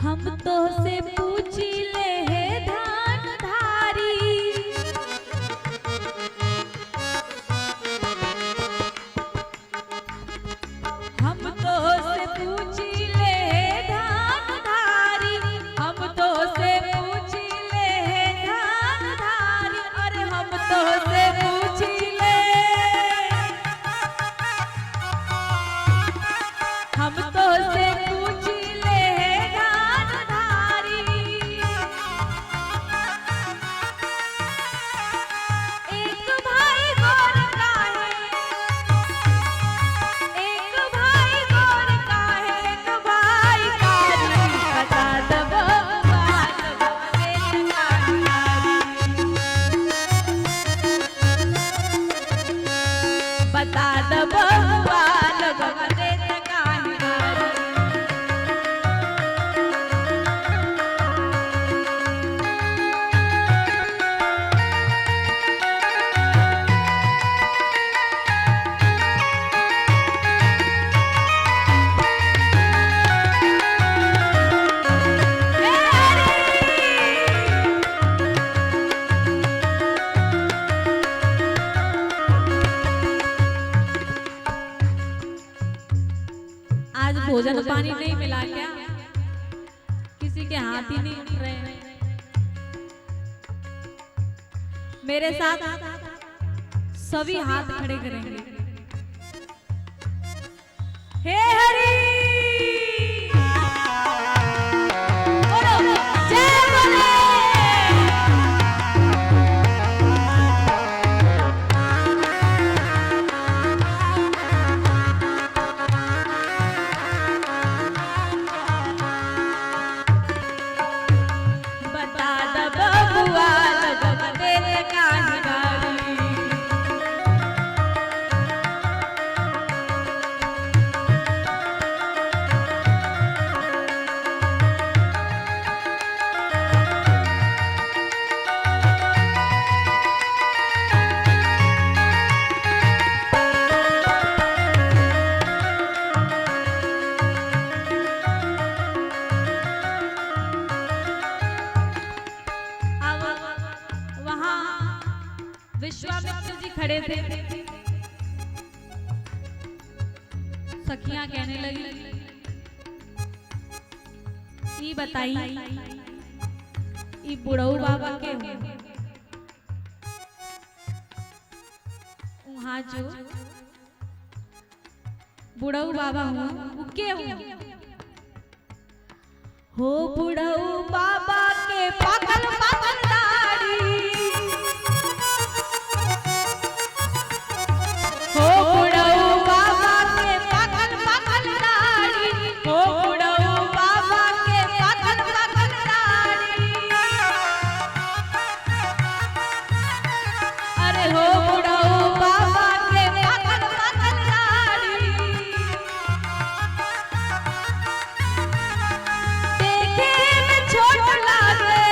हम तो से पूछ ले है धान धारी। हम तो से पूछ ले है धान धारी। हम तो से पूछ ले है धान धारी। अरे हम तो से पूछ ले। हम तो से पूछ ले है धान धारी। एक भाई गोर का है। एक भाई गोर का है। एक भाई कारी। बता दो बबुआ लोगवा देत काहे गारी। बता दो बबुआ लोगवा देत काहे गारी। आज भोजन पानी नहीं मिला क्या? किसी के हाथ ही नहीं उठ रहे हैं। मेरे साथ सभी हाथ खड़े करेंगे। हे हरि बोलो जय बोले। बता दो बबुआ लोगवा देत काहे गारी। अब वहाँ विश्वामित्र जी खड़े थे। सखियां कहने लगी ई बताई ई बुढ़ऊ बाबा के हो। वहाँ जो बुढ़ऊ बाबा हो वो के हो बुढ़ऊ बाबा के पागल पागल दाढ़ी। हो बुढ़ऊ बाबा के पागल पागल दाढ़ी। हो बुढ़ऊ बाबा के पागल पागल दाढ़ी। अरे हो बुढ़ऊ बाबा के पागल पागल दाढ़ी। देखे में छोट लागे।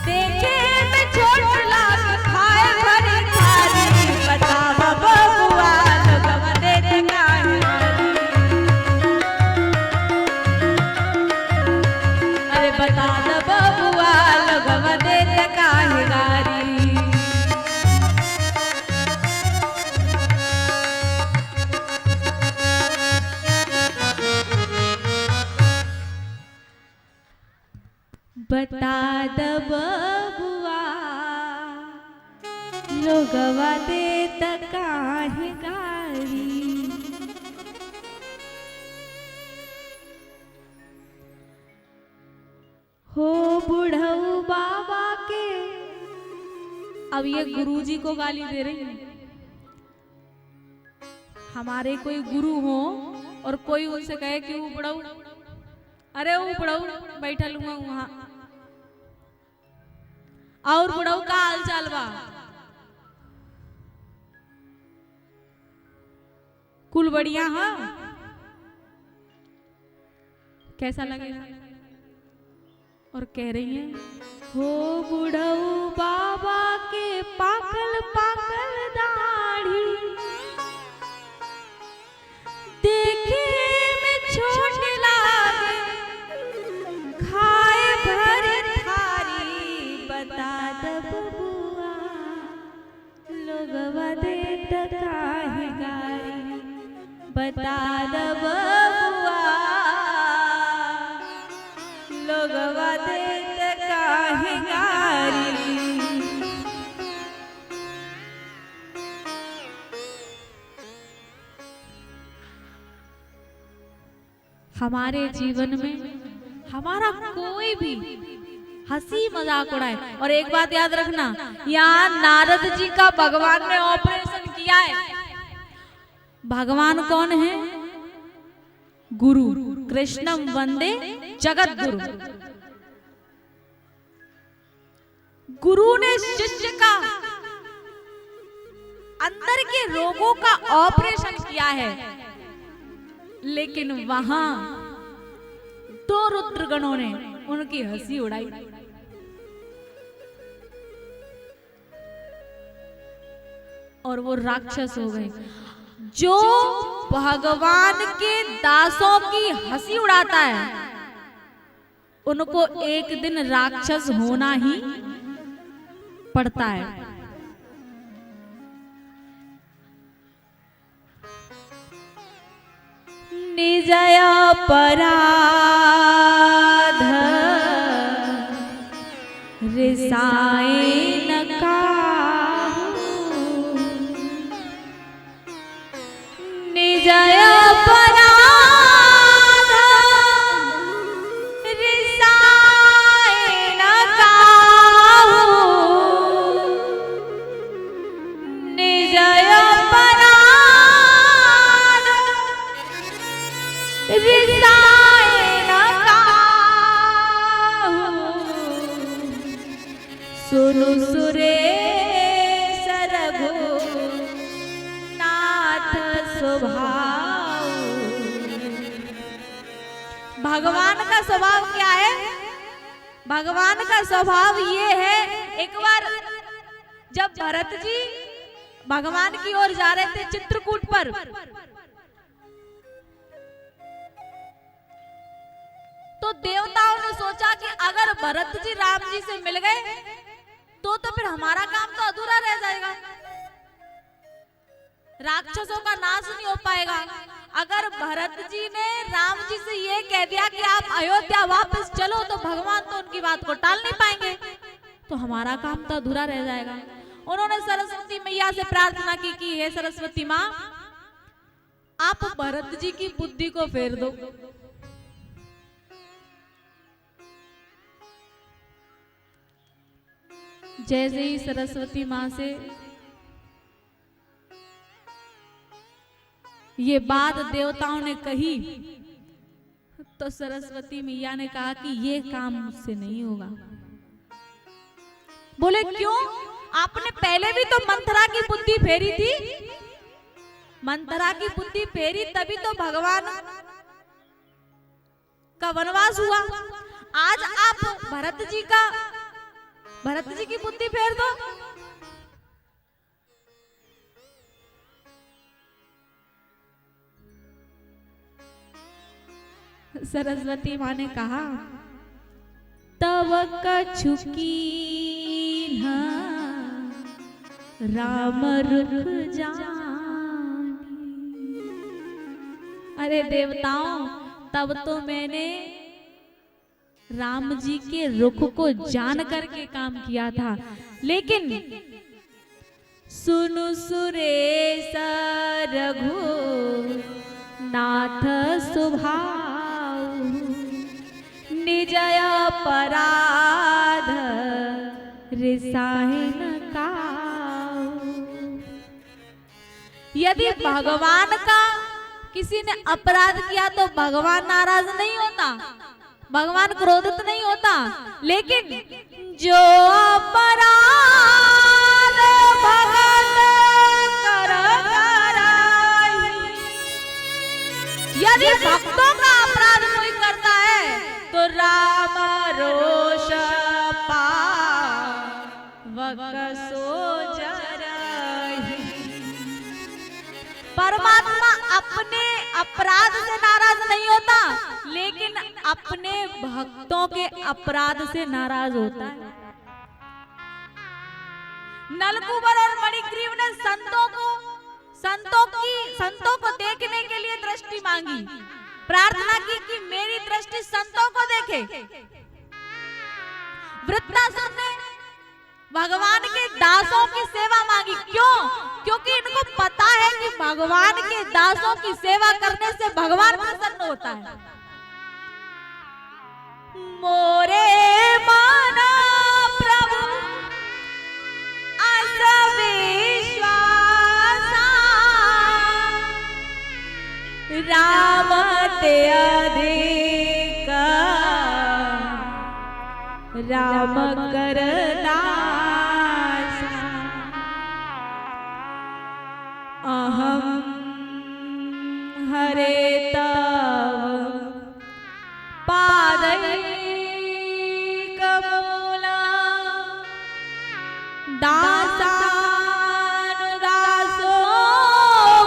देखे में छोट लागे खाए भरी थारी। बता बबुआ लोगवा देत काहे गारी। अरे बता दो बबुआ लोगवा देत काहे गारी। बता दो बबुआ लोगवा लोगवा देत काहे गारी। हो बुढ़ऊ बाबा के, अब ये गुरुजी को गाली दे रही है। हमारे कोई गुरु हो और कोई उनसे कहे कि वो बुढ़ऊ, अरे वो बुढ़ऊ बैठा लूंगा वहां, और बुढ़ऊ का हाल चाल बा, कुल बढ़िया है, कैसा लगेगा? और कह रही है हो बुढ़ऊ बाबा के पाकल पाकल दाढ़ी, देखे में छोट लागे, खाए भर थारी, बता द बबुआ लोगवा देत काहे गारी, बता द बबुआ लोगवा देत काहे गारी। हमारे जीवन में हमारा कोई भी हंसी मजाक उड़ाए, और एक बात याद रखना, यहाँ नारद जी का भगवान ने ऑपरेशन किया है। भगवान कौन है? गुरु। कृष्णम वंदे जगत गुरु। गुरु ने शिष्य का अंदर के रोगों का ऑपरेशन किया है, लेकिन वहां दो रुद्रगणों ने उनकी हंसी उड़ाई। और वो राक्षस हो गए। जो भगवान के दासों की हंसी उड़ाता है, उनको एक दिन राक्षस होना ही पड़ता है। निजय अपराध रिसाए न काहू, निजय अपराध रिसाए न काहू, निजय अपराध रिसाए न काहू, सुनु सुरेश रघुनाथ स्वभाव। भगवान का स्वभाव क्या है? भगवान का स्वभाव ये है, एक बार जब भरत जी भगवान की ओर जा रहे थे चित्रकूट पर, तो देवताओं ने सोचा कि अगर भरत जी राम जी से मिल गए तो फिर हमारा काम तो अधूरा रह जाएगा, राक्षसों का नाश नहीं हो पाएगा। अगर भरत जी ने राम जी से ये कह दिया कि आप अयोध्या वापस चलो, तो भगवान तो उनकी बात को टाल नहीं पाएंगे, तो हमारा काम तो अधूरा रह जाएगा। उन्होंने सरस्वती मैया से प्रार्थना की कि हे सरस्वती माँ, आप भरत जी की बुद्धि को फेर दो। जैसे ही सरस्वती माँ से ये बात देवताओं ने कही, तो सरस्वती मैया ने कहा कि ये काम मुझसे नहीं होगा। बोले क्यों? आपने पहले भी तो मंथरा की बुद्धि फेरी थी, मंथरा की बुद्धि फेरी तभी तो भगवान का वनवास हुआ। आज आप भरत जी की बुद्धि फेर दो। सरस्वती माँ ने कहा, तब कछुकी राम रुख जानी। अरे देवताओं, तब तो मैंने राम जी के रुख को जान करके काम किया था, लेकिन सुनु सुरेश रघु नाथ सुभाऊ निजय अपराध रिसाहिन काऊ। यदि भगवान का किसी ने अपराध किया तो भगवान नाराज नहीं होता, भगवान क्रोधित नहीं होता, लेकिन जो अपराध भगत कर कराई, यदि भक्तों का अपराध कोई करता है तो राम रोष पावकसो जरहि। परमात्मा अपने अपराध से नाराज नहीं होता, लेकिन अपने भक्तों के अपराध से नाराज होता है। नलकूबर और मणिग्रीव ने संतों को देखने के लिए दृष्टि मांगी, प्रार्थना की कि मेरी दृष्टि संतों को देखे। वृत्तासुर ने भगवान के दासों की सेवा मांगी। क्यों? क्योंकि इनको पता है कि भगवान के दासों की सेवा करने से भगवान प्रसन्न होता है। मोरे माना प्रभु अस विश्वासा, राम ते अधिक राम कर दासा। अहम हरे तव पादैकमूला दासानुदासो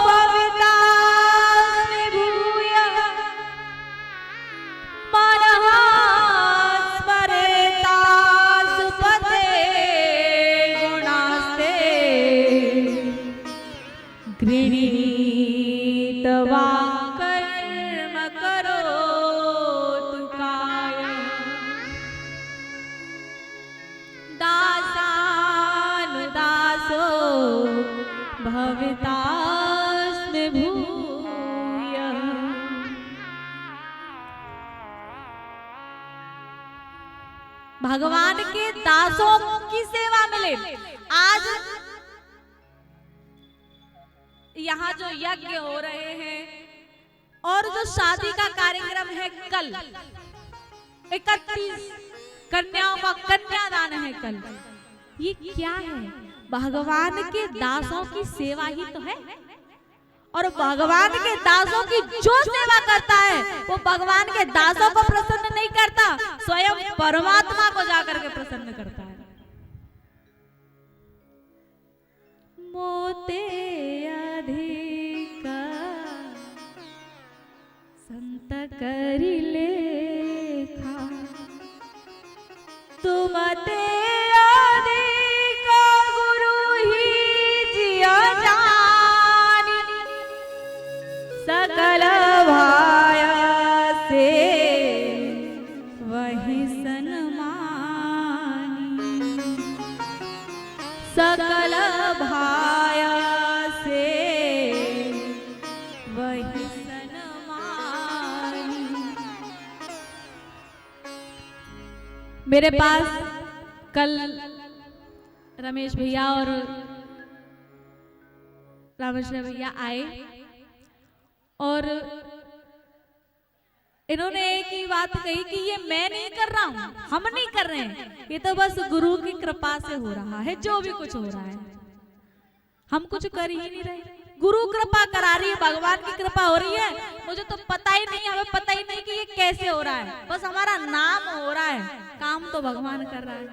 भवितास्मि भूयः मनः स्मरेतासुपते गुणास्ते गृहीतवा कर्म करोतु कायः। दासानुदासो भवितास्मि भूयः। भगवान के दासों की सेवा मिले। आज यहाँ जो यज्ञ हो रहे हैं और जो शादी का कार्यक्रम है कल 31 कन्याओं का कन्यादान है कल, ये क्या है? भगवान के दासों की सेवा ही तो है। और भगवान के दासों की जो सेवा करता है वो भगवान के दासों को प्रसन्न नहीं करता, स्वयं परमात्मा को जाकर के प्रसन्न करता है। मोते अधिक संत करि लेखा, तुमते अधिक गुरु ही जिया जानी, सकल भाया से वही सन्मानी, सकल भाया से वही सन्मानी। मेरे पास कल रमेश भैया और रामेश्वर भैया आए और इन्होंने एक ही बात कही कि ये मैं नहीं कर रहा हूं, हम नहीं कर रहे हैं, ये तो बस गुरु की कृपा से हो रहा है। जो भी कुछ हो रहा है हम कुछ कर ही नहीं रहे, गुरु कृपा करा रही है, भगवान की कृपा हो रही है। मुझे तो पता ही नहीं, हमें पता ही नहीं कि ये कैसे हो रहा है, बस हमारा नाम हो रहा है, काम तो भगवान कर रहा है।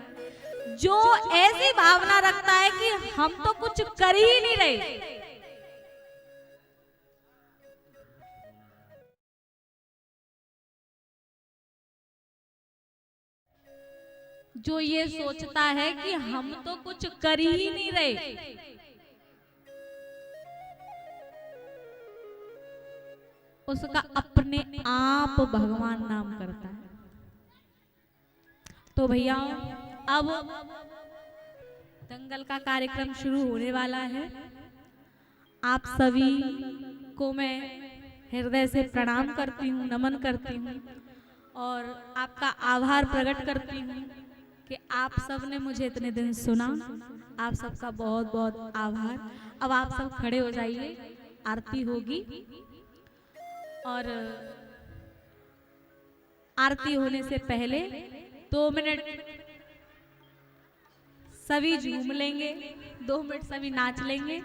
जो ऐसी भावना रखता है कि हम तो कुछ कर ही नहीं रहे, जो ये सोचता है कि हम तो कुछ कर ही नहीं रहे, उसका अपने आप भगवान नाम करता है। तो भैया अब दंगल का कार्यक्रम शुरू होने वाला है। आप सभी को मैं हृदय से प्रणाम करती हूँ, नमन करती हूँ और आपका आभार प्रकट करती हूँ कि आप सब ने मुझे इतने दिन सुना। आप सबका बहुत बहुत आभार। अब आप सब खड़े हो जाइए, आरती होगी और आरती होने से पहले 2 मिनट सभी झूम लेंगे, 2 मिनट सभी नाच लेंगे